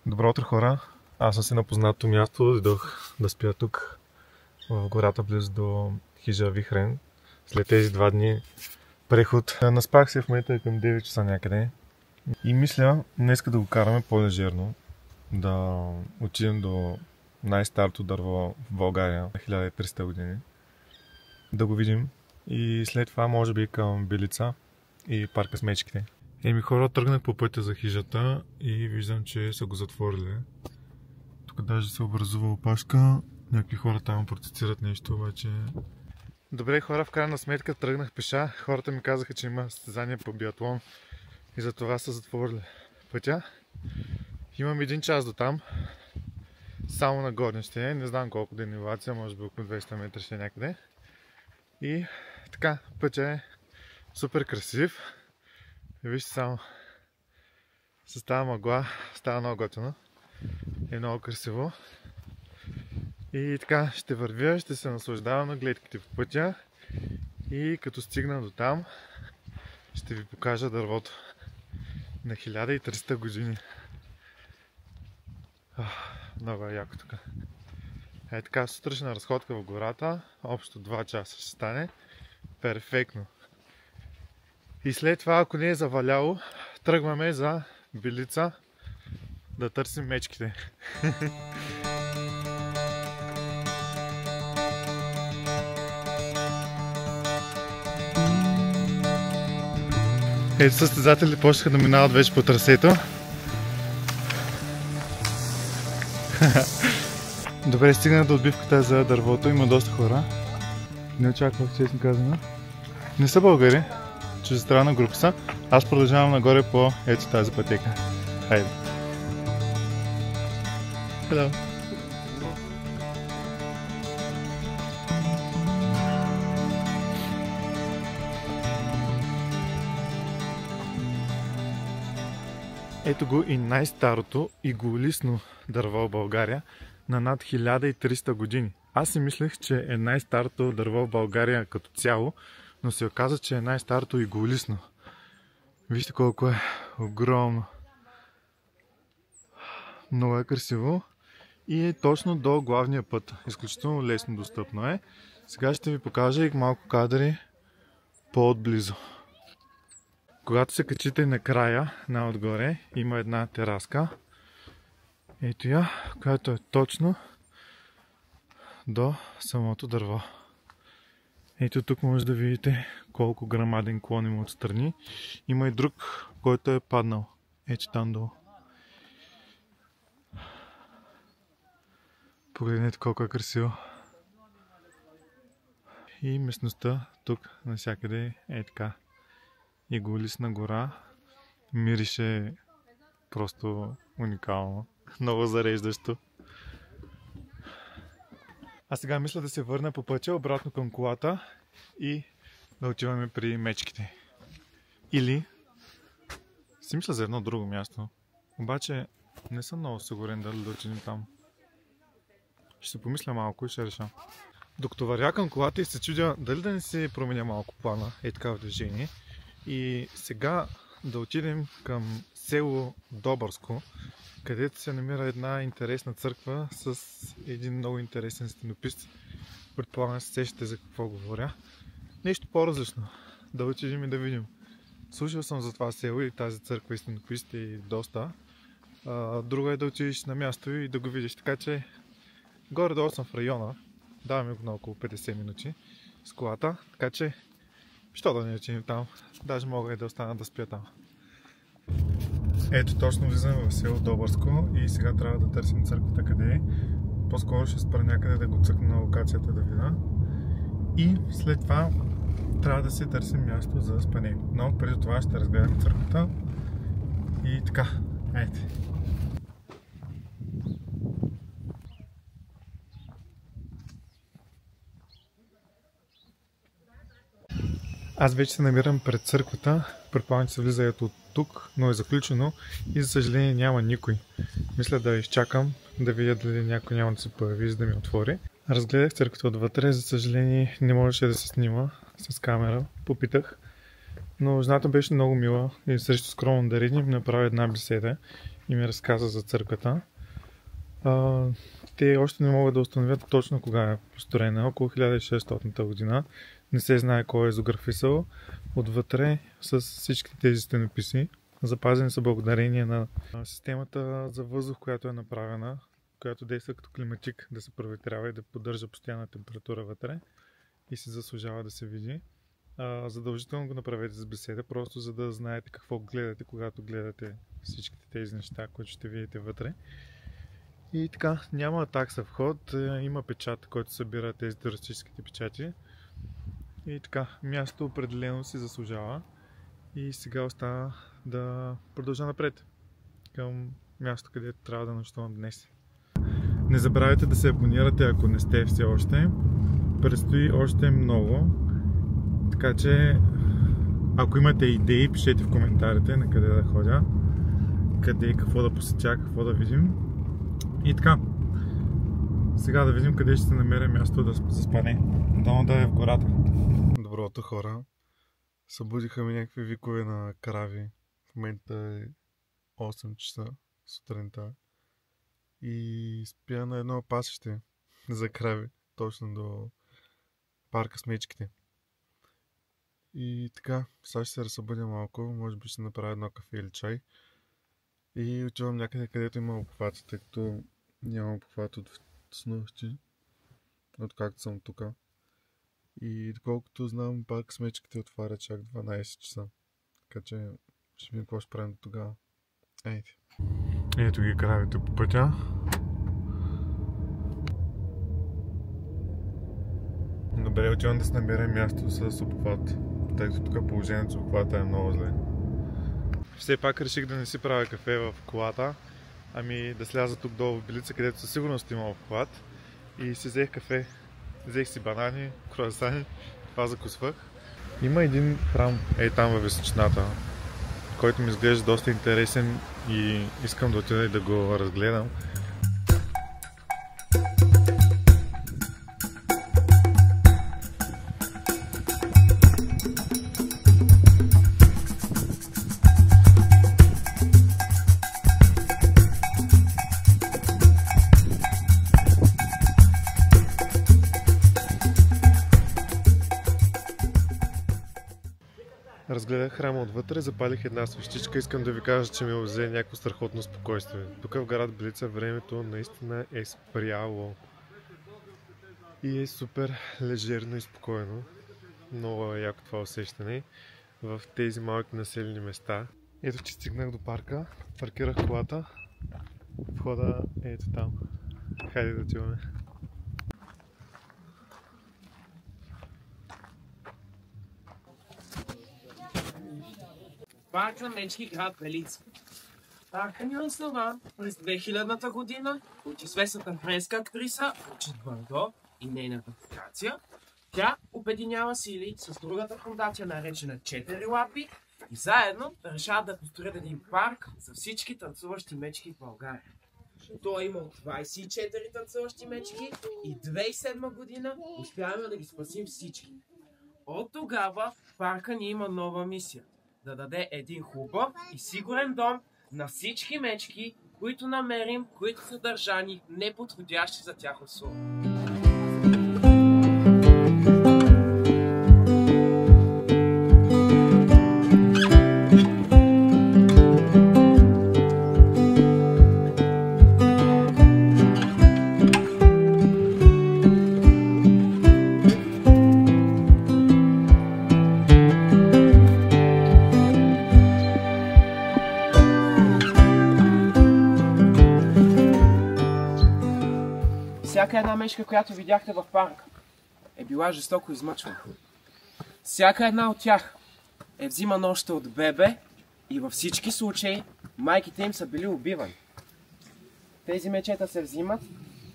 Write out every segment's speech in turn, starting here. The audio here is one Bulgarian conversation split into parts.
Добро утро, хора! Аз съм си на познато място, дойдох да спя тук в гората близо до хижа Вихрен. След тези 2 дни преход. Наспах се в момента към 9 часа някъде и мисля днес да го караме по-лежерно, да отидем до най-старото дърво в България, 1300 години, да го видим и след това може би към Белица и парка с мечките. Хора, тръгнах по пътя за хижата и виждам, че са го затворили. Тук даже се образува опашка. Някакви хора там протестират нещо, обаче... Добре, хора, в крайна сметка тръгнах пеша. Хората ми казаха, че има състезание по биатлон и за това са затворили пътя. Имам 1 час до там. Само на горнище. Не знам колко да е инновация, може би около 200 метра ще е някъде. И така, пътя е супер красив. Вижте само, с тази мъгла става много готино. Е много красиво. И така ще вървя, ще се наслаждавам на гледките по пътя. И като стигна до там, ще ви покажа дървото на 1300 години. Много е яко тук. Е така, сутрешна разходка в гората, общо 2 часа ще стане. Перфектно. И след това, ако не е заваляло, тръгваме за Белица да търсим мечките. Ето състезатели почнаха да минават вече по трасето. Добре, стигна до отбивката за дървото, има доста хора. Не очаквах, честно казано. Не са българи. Чуждестранна група са. Аз продължавам нагоре по ето тази пътека. Хайде! Hello. Ето го и най-старото иглолистно дърво в България на над 1300 години. Аз си мислех, че е най-старото дърво в България като цяло, но се оказа, че е най-старото иглолистно. Вижте колко е огромно. Много е красиво и е точно до главния път. Изключително лесно достъпно е. Сега ще ви покажа и малко кадри по-отблизо. Когато се качите накрая, отгоре, има една тераска. Ето я, която е точно до самото дърво. Ето тук може да видите колко грамаден клон има отстрани. Има и друг, който е паднал. Ето там долу. Погледнете колко е красиво. И местността тук навсякъде е така. Иглолистна гора. Мирише просто уникално. Много зареждащо. А сега мисля да се върна по пътя обратно към колата и да отиваме при мечките. Или си мисля за едно друго място. Обаче не съм много сигурен дали да отидем там. Ще се помисля малко и ще реша. Докато вървя към колата и се чудя дали да не се променя малко плана, е така в движение. И сега да отидем към село Добърско, където се намира една интересна църква с един много интересен стенопис. Предполагам се сещате за какво говоря. Нещо по-различно. Да отидем и да видим. Слушал съм за това село и тази църква и стенопис и доста. Друго е да отидеш на място и да го видиш. Така че горе-долу съм в района. Даваме го на около 50 минути с колата. Така че що да не отидем там. Даже мога и да остана да спя там. Ето точно влизаме в село Добърско и сега трябва да търсим църквата къде е. По-скоро ще спра някъде да го цъкна на локацията да видя. И след това трябва да се търсим място за спане. Но преди това ще разгледаме църквата. И така, ето. Аз вече се намирам пред църквата. Предполагам, че се влиза ето от тук, но е заключено и за съжаление няма никой. Мисля да изчакам да видя дали някой няма да се появи, за да ми отвори. Разгледах църквата отвътре, за съжаление не можеше да се снима с камера. Попитах, но жената беше много мила и срещу скромно дарение ми направи една беседа и ми разказа за църквата. Те още не могат да установят точно кога е построена, около 1600 година. Не се знае кой е изографисал. Отвътре с всички тези стенописи. Запазени са благодарение на системата за въздух, която е направена, която действа като климатик, да се проветрява и да поддържа постоянна температура вътре и се заслужава да се види. Задължително го направете с беседа, просто за да знаете какво гледате, когато гледате всичките тези неща, които ще видите вътре. И така, няма такса вход, има печат, който събира тези туристическите печати. И така, място определено си заслужава. И сега остава да продължа напред към място, където трябва да нощувам днес. Не забравяйте да се абонирате, ако не сте все още. Предстои още много. Така че, ако имате идеи, пишете в коментарите на къде да ходя, къде и какво да посетя, какво да видим. И така, сега да видим къде ще се намеря място за спане. Дано да е в гората. Добро утро, хора. Събудиха ми някакви викове на крави. В момента е 8 часа сутринта. И спя на едно пасище за крави, точно до парка с мечките. И така, сега ще се разсъбудя малко, може би ще направя едно кафе или чай. И отивам някъде, където има обхват, тъй като няма обхват от снощи, откакто съм тук. И доколкото знам, парк с мечките отваря чак 12 часа. Така че ще видим какво ще правим до тогава. Ейте. Ето ги кравите по пътя. Добре, отивам да се намеря място с обхват, тъй като тук положението с обхвата е много зле. Все пак реших да не си правя кафе в колата, ами да сляза тук долу в Белица, където със сигурност има обхват. И си взех кафе. Взех си банани, круасани, това закусвах. Има един храм, там във височината, който ми изглежда доста интересен и искам да отида и да го разгледам. Разгледах храма отвътре, запалих една свещичка. Искам да ви кажа, че ми взе някакво страхотно спокойствие. Тук в град Белица времето наистина е спряло. И е супер лежерно и спокойно. Много е яко това усещане в тези малки населени места. Ето, че стигнах до парка, паркирах колата. Входа е ето там. Хайде да отиваме. Парк на мечки, град Белица. Паркът ни е основан през 2000-та година от известната френска актриса Брижит Бардо и нейната фундация. Тя обединява сили с другата фундация, наречена Четири лапи, и заедно решават да построят един парк за всички танцуващи мечки в България. Той е имал 24 танцуващи мечки и 2007 година успяваме да ги спасим всички. От тогава парка ни има нова мисия. Да даде един хубав и сигурен дом на всички мечки, които намерим, които са държани неподходящи за тях условия. Всяка една мечка, която видяхте в парка, е била жестоко измъчвана. Всяка една от тях е взимана още от бебе и във всички случаи майките им са били убивани. Тези мечета се взимат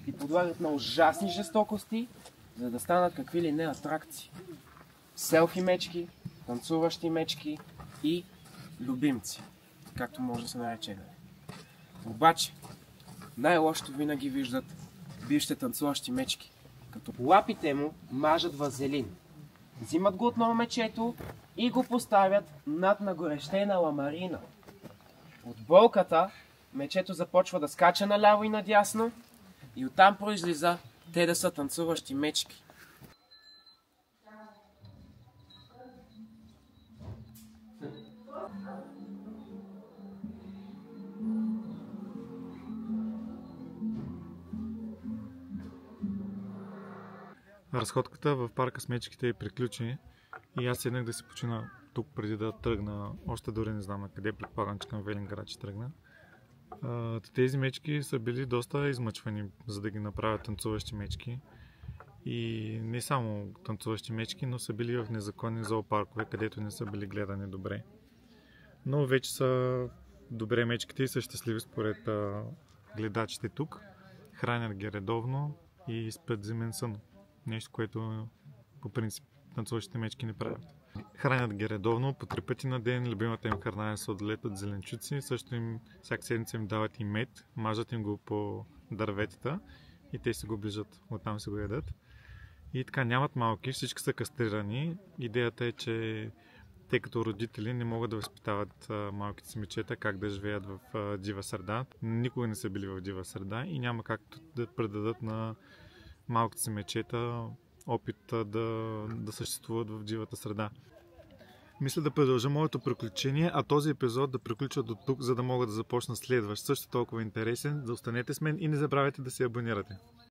и подлагат на ужасни жестокости, за да станат какви ли не атракции. Селфи мечки, танцуващи мечки и любимци, както може да се нарече. Обаче, най-лошото винаги виждат бившите танцуващи мечки, като лапите му мажат вазелин. Взимат го отново мечето и го поставят над нагорещена ламарина. От болката мечето започва да скача наляво и надясно и оттам произлиза те да са танцуващи мечки. Разходката в парка с мечките приключи и аз седнах да си почина тук преди да тръгна. Още дори не знам на къде, предполагам, че към Велинград ще тръгна. Тези мечки са били доста измъчвани, за да ги направят танцуващи мечки. И не само танцуващи мечки, но са били в незаконни зоопаркове, където не са били гледани добре. Но вече са добре мечките и са щастливи според гледачите тук. Хранят ги редовно и спят зимен сън. Нещо, което по принцип танцуващите мечки не правят. Хранят ги редовно, по 3 пъти на ден. Любимата им храна е сладолед от зеленчуци. Също им всяка седмица им дават и мед. Мажат им го по дърветата и те си го ближат. Оттам си го ядат. И така нямат малки, всички са кастрирани. Идеята е, че те като родители не могат да възпитават малките си мечета как да живеят в дива среда. Никога не са били в дива среда и няма как да предадат на малките си мечета опит да съществуват в дивата среда. Мисля да продължа моето приключение, а този епизод да приключа до тук, за да мога да започна следващ, също толкова интересен. Да останете с мен и не забравяйте да се абонирате.